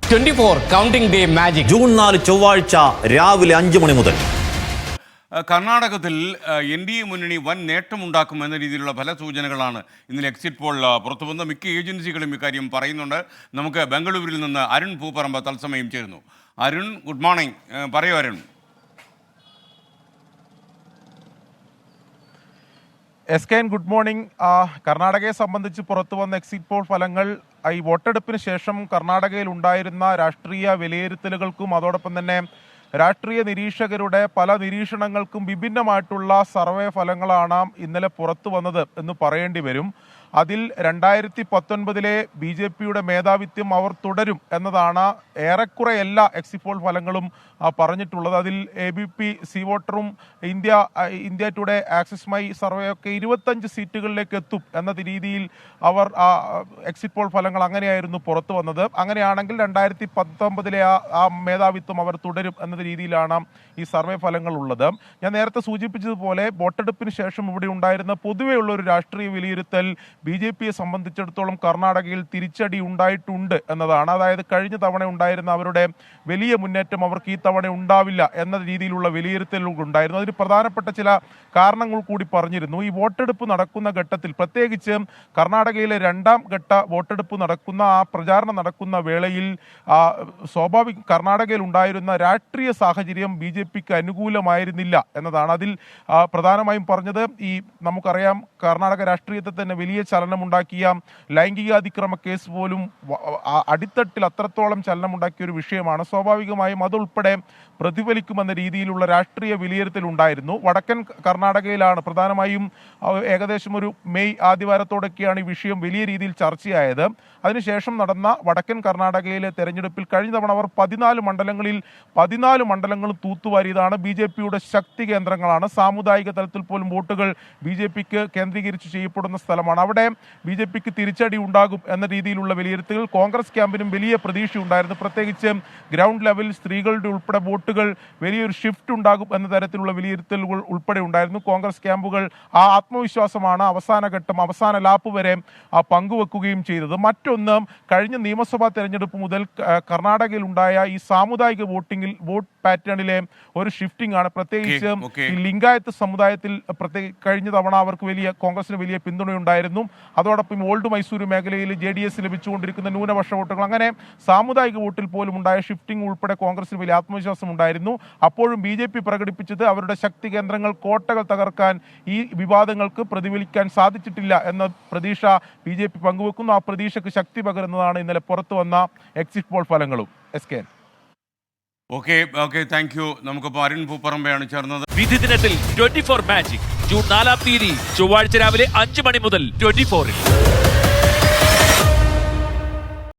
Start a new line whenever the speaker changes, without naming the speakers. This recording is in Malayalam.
24 കൗണ്ടിംഗ് ഡേ മാജിക്
ജൂൺ 4 ചൊവ്വാഴ്ച രാവിലെ 5 മണി മുതൽ.
കർണാടകത്തിൽ NDA മുന്നണി വൻ നേട്ടമുണ്ടാക്കുമെന്ന രീതിയിലുള്ള പല സൂചനകളാണ് ഇന്നലെ എക്സിറ്റ് പോൾ പുറത്തു വന്ന മിക്ക ഏജൻസികളും ഇക്കാര്യം പറയുന്നുണ്ട്. നമുക്ക് ബംഗളൂരുവിൽ നിന്ന് അരുൺ പൂപ്പറമ്പ് തത്സമയം ചേരുന്നു. Arun, good morning. പറയൂ അരുൺ.
SKN good morning. കർണാടകയെ സംബന്ധിച്ച് പുറത്തു വന്ന എക്സിറ്റ് പോൾ ഫലങ്ങൾ ഈ വോട്ടെടുപ്പിന് ശേഷം കർണാടകയിൽ ഉണ്ടായിരുന്ന രാഷ്ട്രീയ വിലയിരുത്തലുകൾക്കും അതോടൊപ്പം തന്നെ രാഷ്ട്രീയ നിരീക്ഷകരുടെ പല നിരീക്ഷണങ്ങൾക്കും വിഭിന്നമായിട്ടുള്ള സർവേ ഫലങ്ങളാണ് ഇന്നലെ പുറത്തു വന്നത് എന്ന് പറയേണ്ടി വരും. അതിൽ 2019 BJPയുടെ മേധാവിത്വം അവർ തുടരും എന്നതാണ് ഏറെക്കുറെ എല്ലാ എക്സിറ്റ് പോൾ ഫലങ്ങളും പറഞ്ഞിട്ടുള്ളത്. അതിൽ ABP സി വോട്ടറും India today axis my survey ഒക്കെ 25 സീറ്റുകളിലേക്ക് എത്തും എന്ന രീതിയിൽ അവർ എക്സിറ്റ് പോൾ ഫലങ്ങൾ അങ്ങനെയായിരുന്നു പുറത്തു വന്നത്. അങ്ങനെയാണെങ്കിൽ 2019 ആ മേധാവിത്വം അവർ തുടരും എന്ന രീതിയിലാണ് ഈ സർവേ ഫലങ്ങൾ ഉള്ളത്. ഞാൻ നേരത്തെ സൂചിപ്പിച്ചതുപോലെ വോട്ടെടുപ്പിന് ശേഷം ഇവിടെ ഉണ്ടായിരുന്ന പൊതുവെയുള്ള ഒരു രാഷ്ട്രീയ വിലയിരുത്തൽ BJPയെ സംബന്ധിച്ചിടത്തോളം കർണാടകയിൽ തിരിച്ചടി ഉണ്ടായിട്ടുണ്ട് എന്നതാണ്. അതായത് കഴിഞ്ഞ തവണ ഉണ്ടായിരുന്ന അവരുടെ വലിയ മുന്നേറ്റം അവർക്ക് ഈ തവണ ഉണ്ടാവില്ല എന്ന രീതിയിലുള്ള വിലയിരുത്തലുകൾ ഉണ്ടായിരുന്നു. അതിന് പ്രധാനപ്പെട്ട ചില കാരണങ്ങൾ കൂടി പറഞ്ഞിരുന്നു. ഈ വോട്ടെടുപ്പ് നടക്കുന്ന ഘട്ടത്തിൽ, പ്രത്യേകിച്ച് കർണാടകയിലെ 2ാം ഘട്ട വോട്ടെടുപ്പ് നടക്കുന്ന ആ പ്രചാരണം നടക്കുന്ന വേളയിൽ കർണാടകയിൽ ഉണ്ടായിരുന്ന രാഷ്ട്രീയ സാഹചര്യം BJPക്ക് അനുകൂലമായിരുന്നില്ല എന്നതാണ്. അതിൽ പ്രധാനമായും പറഞ്ഞത്, ഈ നമുക്കറിയാം കർണാടക രാഷ്ട്രീയത്തെ തന്നെ വലിയ ചലനമുണ്ടാക്കിയ ലൈംഗികാതിക്രമ കേസ് പോലും അടിത്തട്ടിൽ അത്രത്തോളം ചലനമുണ്ടാക്കിയ ഒരു വിഷയമാണ്. സ്വാഭാവികമായും അതുൾപ്പെടെ പ്രതിഫലിക്കുമെന്ന രീതിയിലുള്ള രാഷ്ട്രീയ വിലയിരുത്തൽ ഉണ്ടായിരുന്നു. വടക്കൻ കർണാടകയിലാണ് പ്രധാനമായും ഏകദേശം ഒരു മെയ് ആദ്യവാരത്തോടൊക്കെയാണ് ഈ വിഷയം വലിയ രീതിയിൽ ചർച്ചയായത്. അതിനുശേഷം നടന്ന വടക്കൻ കർണാടകയിലെ തെരഞ്ഞെടുപ്പിൽ കഴിഞ്ഞ തവണ അവർ 14 മണ്ഡലങ്ങളും തൂത്തുവാരിയതാണ്. BJPയുടെ ശക്തി കേന്ദ്രങ്ങളാണ്. സാമുദായിക തലത്തിൽ പോലും വോട്ടുകൾ BJPക്ക് കേന്ദ്രീകരിച്ച് ചെയ്യപ്പെടുന്ന സ്ഥലമാണ്. അവിടെ BJPക്ക് തിരിച്ചടി ഉണ്ടാകും എന്ന രീതിയിലുള്ള വിലയിരുത്തലുകൾ കോൺഗ്രസ് ക്യാമ്പിനും വലിയ പ്രതീക്ഷയുണ്ടായിരുന്നു. പ്രത്യേകിച്ച് ഗ്രൗണ്ട് ലെവലിൽ സ്ത്രീകളുടെ ഉൾപ്പെടെ വോട്ടുകൾ വലിയൊരു ഷിഫ്റ്റ് ഉണ്ടാകും എന്ന തരത്തിലുള്ള വിലയിരുത്തലുകൾ ഉൾപ്പെടെ ഉണ്ടായിരുന്നു. കോൺഗ്രസ് ക്യാമ്പുകൾ ആ ആത്മവിശ്വാസമാണ് അവസാന ലാപ്പ് വരെ പങ്കുവെക്കുകയും ചെയ്തത്. മറ്റൊന്ന്, കഴിഞ്ഞ നിയമസഭാ തെരഞ്ഞെടുപ്പ് മുതൽ കർണാടകയിൽ ഉണ്ടായ ഈ സാമുദായിക വോട്ട് പാറ്റേണിലെ ഒരു ഷിഫ്റ്റിംഗ് ആണ്. പ്രത്യേകിച്ച് ഈ ലിംഗായത്ത് സമുദായത്തിൽ കഴിഞ്ഞ തവണ അവർക്ക് കോൺഗ്രസിന് വലിയ പിന്തുണയുണ്ടായിരുന്നു. അതോടൊപ്പം ഓൾഡ് മൈസൂരു മേഖലയിൽ JDS ലഭിച്ചുകൊണ്ടിരിക്കുന്ന ന്യൂനപക്ഷ വോട്ടുകൾ, അങ്ങനെ സാമുദായിക വോട്ടിൽ പോലും ഉണ്ടായ ഷിഫ്റ്റിംഗ് ഉൾപ്പെടെ കോൺഗ്രസിന് വലിയ ആത്മവിശ്വാസം ഉണ്ടായിരുന്നു. അപ്പോഴും BJP പ്രകടിപ്പിച്ചത് അവരുടെ ശക്തി കേന്ദ്രങ്ങൾ, കോട്ടകൾ തകർക്കാൻ ഈ വിവാദങ്ങൾക്ക് പ്രതിഫലിക്കാൻ സാധിച്ചിട്ടില്ല എന്ന പ്രതീക്ഷ BJP പങ്കുവെക്കുന്നു. ആ പ്രതീക്ഷയ്ക്ക് ശക്തി പകരുന്നതാണ് ഇന്നലെ പുറത്തു വന്ന എക്സിറ്റ് പോൾ ഫലങ്ങളും. SKN.
Okay, thank you. നമുക്കിപ്പോൾ അരുൺ പൂപ്പറമ്പയാണ് ചേർന്നത്.
വിധി ദിനത്തിൽ 24 മാജിക് ജൂൺ 4 ചൊവ്വാഴ്ച രാവിലെ 5 മണി മുതൽ 24-ൽ.